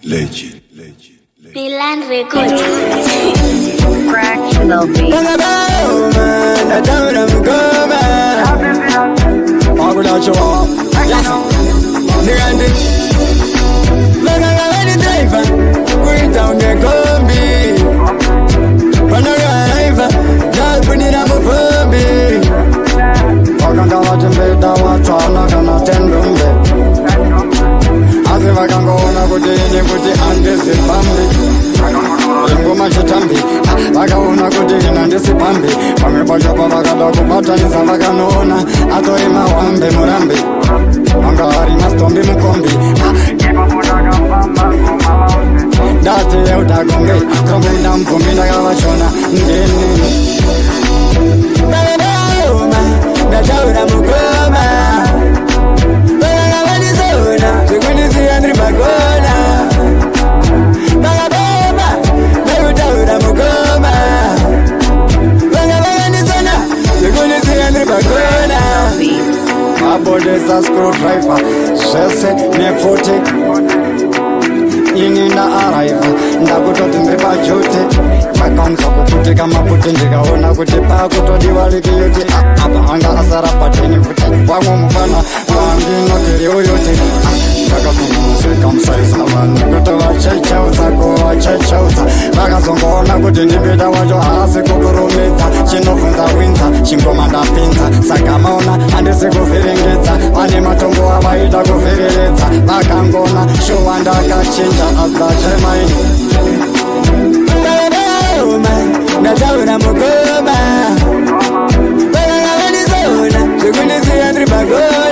Legend. Milan Records. Fractional beat. Vakangona kuti ine kuti andisi pambi ingoma chitambi vakaona kuti ina ndisi pambi pamwe pacho pavakada kubatanisa vakanoona atori mawambe murambi anga ari mastombi mukombi ndati yeutagonge kombinda mvumbi ndakavashona ndini ndataura mukoma Andri Magona Magababa Magutaura Mukoma Magabanizona Sekunisi Andri Magona Mabodesa screwdriver Sese nefuti Ini nda arrive Ndakutoti ndripa jute Makanza kuputika maputi ndikaona kuti pakutodiwalikiyuti apa anga asara pateni futi wamwe mufana wandinokiri uyuti vakafungamusika vanhu kuti vachecheuza kuvachecheuza vakazongoona kuti ndibida wacho haasi kukurumidza chinobvunza winza chingoma ndapinza saka maona handisi kuvhiringidza vane matombo avaida kuvhiriridza vakangona shuwa ndakachinja asdachemaini ndataura mukoma vakangavanisona zvekunisiya ndiri pagona